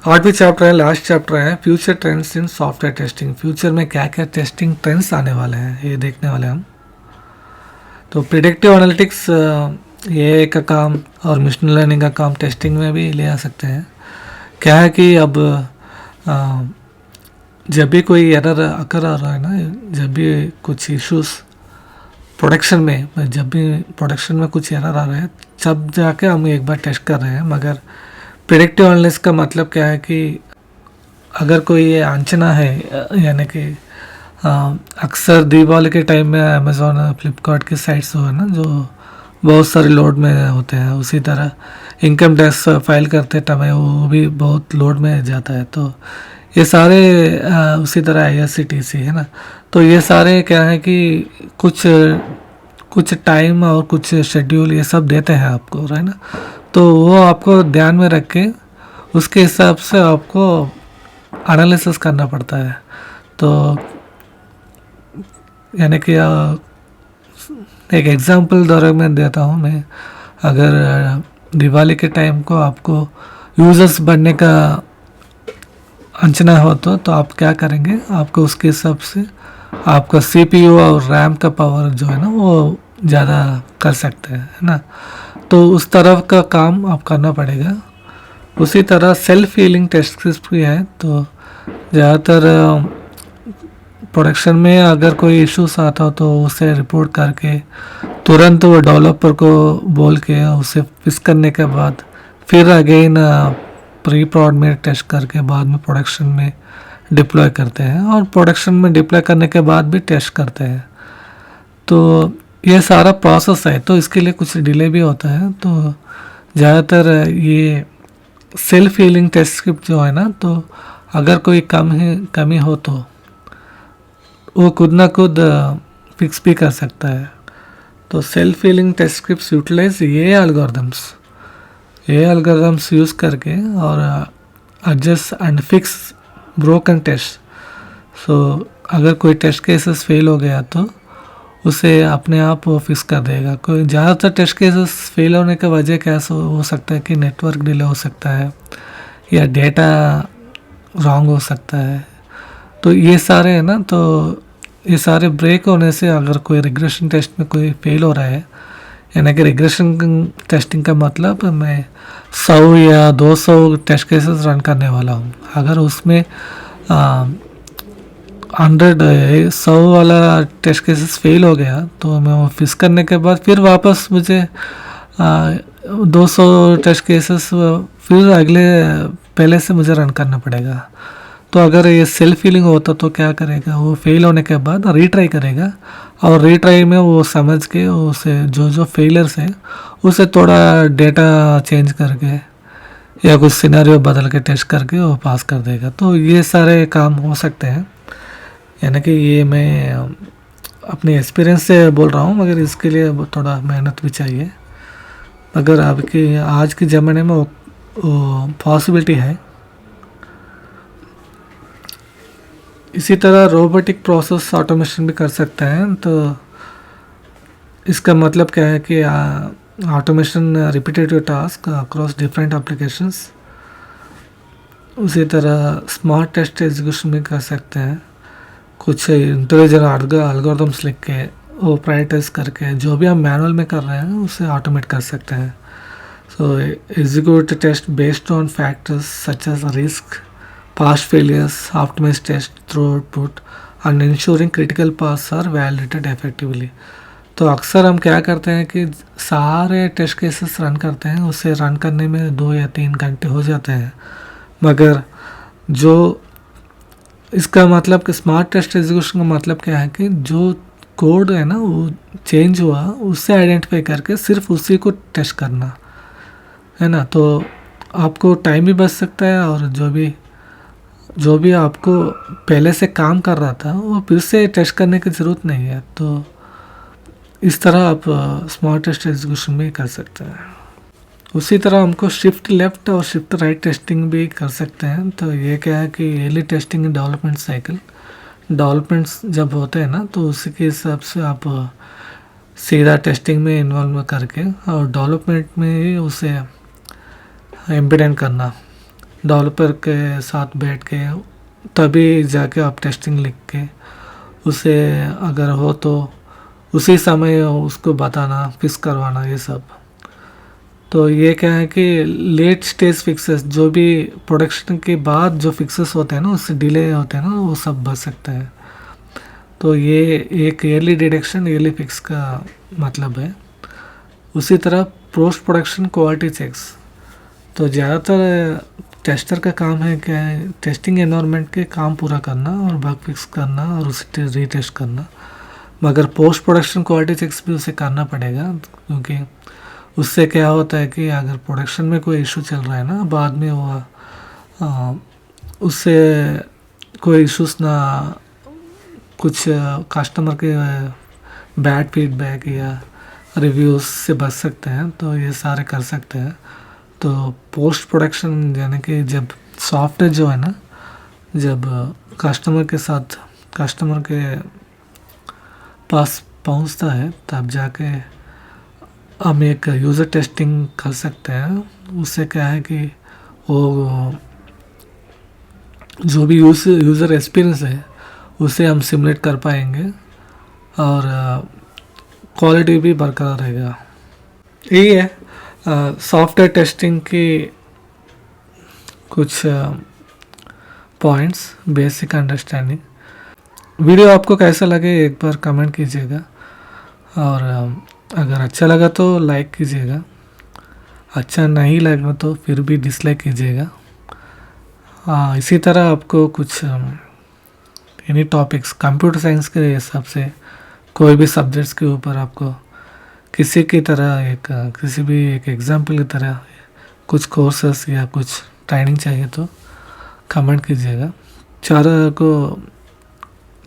आठवीं चैप्टर है, last chapter है, future trends in software testing. Future में क्या क्या टेस्टिंग ट्रेंड्स आने वाले हैं ये देखने वाले हैं हम। तो प्रिडिक्टिव एनालिटिक्स ये का काम और मशीन लर्निंग का काम टेस्टिंग में भी ले आ सकते हैं। क्या है कि अब जब भी कोई एरर अकर आ रहा है ना, जब भी कुछ इश्यूज प्रोडक्शन में, जब भी प्रोडक्शन में कुछ एरर आ रहा है तब जाके हम एक बार टेस्ट कर रहे हैं। मगर प्रिडिक्टिव एनालिसिस का मतलब क्या है कि अगर कोई ये आंचना है, यानी कि अक्सर दीपावली के टाइम में अमेज़ोन फ्लिपकार्ट की साइट्स है ना जो बहुत सारे लोड में होते हैं, उसी तरह इनकम टैक्स फाइल करते टाइम वो भी बहुत लोड में जाता है। तो ये सारे उसी तरह IRCTC है ना, तो ये सारे क्या है कि कुछ कुछ टाइम और कुछ शेड्यूल ये सब देते हैं आपको, है ना। तो वो आपको ध्यान में रख के उसके हिसाब से आपको एनालिसिस करना पड़ता है। तो यानी कि एक एग्जांपल द्वारा मैं देता हूँ मैं, अगर दिवाली के टाइम को आपको यूज़र्स बनने का अंचना हो तो आप क्या करेंगे, आपको उसके हिसाब से आपका CPU और रैम का पावर जो है ना वो ज़्यादा कर सकते हैं, है ना। तो उस तरफ का काम आप करना पड़ेगा। उसी तरह सेल्फ हीलिंग टेस्ट भी है। तो ज़्यादातर प्रोडक्शन में अगर कोई इश्यूज आता हो तो उसे रिपोर्ट करके तुरंत वो डेवलपर को बोल के उसे फिक्स करने के बाद फिर अगेन प्री प्रोड में टेस्ट करके बाद में प्रोडक्शन में डिप्लॉय करते हैं, और प्रोडक्शन में डिप्लॉय करने के बाद भी टेस्ट करते हैं। तो ये सारा प्रोसेस है, तो इसके लिए कुछ डिले भी होता है। तो ज़्यादातर ये सेल्फ हीलिंग टेस्ट स्क्रिप्ट जो है ना, तो अगर कोई कमी हो तो वो खुद ना खुद फिक्स भी कर सकता है। तो self healing test scripts utilize ये एल्गोरिथम्स यूज़ करके और adjust and fix broken test. So अगर कोई टेस्ट केसेस फेल हो गया तो उसे अपने आप वो फिक्स कर देगा। कोई ज़्यादातर टेस्ट केसेस फेल होने का वजह क्या हो सकता है कि नेटवर्क डिले हो सकता है या डेटा रॉन्ग हो सकता है। तो ये सारे है ना, तो ये सारे ब्रेक होने से अगर कोई रिग्रेशन टेस्ट में कोई फेल हो रहा है, यानी कि रिग्रेशन टेस्टिंग का मतलब मैं 100 या 200 टेस्ट केसेस रन करने वाला हूँ। अगर उसमें 100 वाला टेस्ट केसेस फेल हो गया तो मैं वो फिक्स करने के बाद फिर वापस मुझे 200 टेस्ट केसेस फिर अगले पहले से मुझे रन करना पड़ेगा। तो अगर ये सेल्फ हीलिंग होता तो क्या करेगा, वो फेल होने के बाद रीट्राई करेगा, और रीट्राई में वो समझ के उसे जो फेलियर्स है उसे थोड़ा डेटा चेंज करके या कुछ सिनेरियो बदल के टेस्ट करके वो पास कर देगा। तो ये सारे काम हो सकते हैं, यानी कि ये मैं अपने एक्सपीरियंस से बोल रहा हूँ, मगर इसके लिए थोड़ा मेहनत भी चाहिए। मगर आज के ज़माने में वो पॉसिबिलिटी है। इसी तरह रोबोटिक प्रोसेस ऑटोमेशन भी कर सकते हैं। तो इसका मतलब क्या है कि automation repetitive task across different applications. उसी तरह स्मार्ट टेस्ट एग्जीक्यूशन भी कर सकते हैं, कुछ इंटेलिजेंट एल्गोरिथम्स लिख के वो प्रायोरिटाइज करके जो भी हम मैनुअल में कर रहे हैं उसे ऑटोमेट कर सकते हैं। So execute test based on factors such as risk, past failures, optimize test throughput and ensuring critical paths are validated effectively। तो अक्सर हम क्या करते हैं कि सारे टेस्ट केसेस रन करते हैं, उसे रन करने में 2 या 3 घंटे हो जाते हैं। मगर जो इसका मतलब कि स्मार्ट टेस्ट एग्जीक्यूशन का मतलब क्या है कि जो कोड है ना वो चेंज हुआ उससे आइडेंटिफाई करके सिर्फ उसी को टेस्ट करना, है ना। तो आपको टाइम भी बच सकता है, और जो भी आपको पहले से काम कर रहा था वो फिर से टेस्ट करने की ज़रूरत नहीं है। तो इस तरह आप स्मार्ट टेस्ट एग्जीक्यूशन भी कर सकते हैं। उसी तरह हमको शिफ्ट लेफ्ट और शिफ्ट राइट टेस्टिंग भी कर सकते हैं। तो ये क्या है कि early testing development cycle, developments जब होते हैं ना तो उसी के हिसाब से आप सीधा टेस्टिंग में इन्वॉल्व करके और डेवलपमेंट में ही उसे इम्प्लीमेंट करना। डेवलपर के साथ बैठ के तभी जाके आप टेस्टिंग लिख के उसे अगर हो तो उसी समय उसको बताना, फिक्स करवाना, ये सब। तो ये क्या है कि लेट स्टेज फिक्सेस, जो भी प्रोडक्शन के बाद जो फिक्सेस होते हैं ना, उससे डिले होते हैं ना, वो सब बच सकते हैं। तो ये एक ईयरली डिटेक्शन, ईयरली फिक्स का मतलब है। उसी तरह पोस्ट प्रोडक्शन क्वालिटी चेक्स, तो ज़्यादातर टेस्टर का काम है क्या है, टेस्टिंग एनवायरनमेंट के काम पूरा करना और बग फिक्स करना और उसे रीटेस्ट करना। मगर पोस्ट प्रोडक्शन क्वालिटी चेक्स भी उसे करना पड़ेगा, क्योंकि उससे क्या होता है कि अगर प्रोडक्शन में कोई इशू चल रहा है ना, बाद में वो उससे कोई इश्यूज ना, कुछ कस्टमर के बैड फीडबैक या रिव्यूज़ से बच सकते हैं, तो ये सारे कर सकते हैं। तो पोस्ट प्रोडक्शन यानी कि जब सॉफ्टवेयर जो है ना, जब कस्टमर के साथ, कस्टमर के पास पहुंचता है, तब जाके हम एक यूज़र टेस्टिंग कर सकते हैं। उससे क्या है कि वो जो भी यूज़र एक्सपीरियंस है उसे हम सिमुलेट कर पाएंगे और क्वालिटी भी बरकरार रहेगा। यही है सॉफ्टवेयर टेस्टिंग की कुछ पॉइंट्स, बेसिक अंडरस्टैंडिंग। वीडियो आपको कैसा लगे एक बार कमेंट कीजिएगा, और अगर अच्छा लगा तो लाइक कीजिएगा, अच्छा नहीं लगा तो फिर भी डिसलाइक कीजिएगा। इसी तरह आपको कुछ एनी टॉपिक्स कंप्यूटर साइंस के हिसाब से कोई भी सब्जेक्ट्स के ऊपर आपको किसी की तरह किसी भी एक एग्जाम्पल की तरह कुछ कोर्सेस या कुछ ट्रेनिंग चाहिए तो कमेंट कीजिएगा।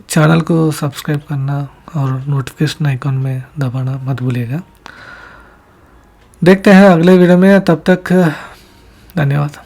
चैनल को सब्सक्राइब करना और नोटिफिकेशन आइकॉन में दबाना मत भूलिएगा। देखते हैं अगले वीडियो में, तब तक धन्यवाद।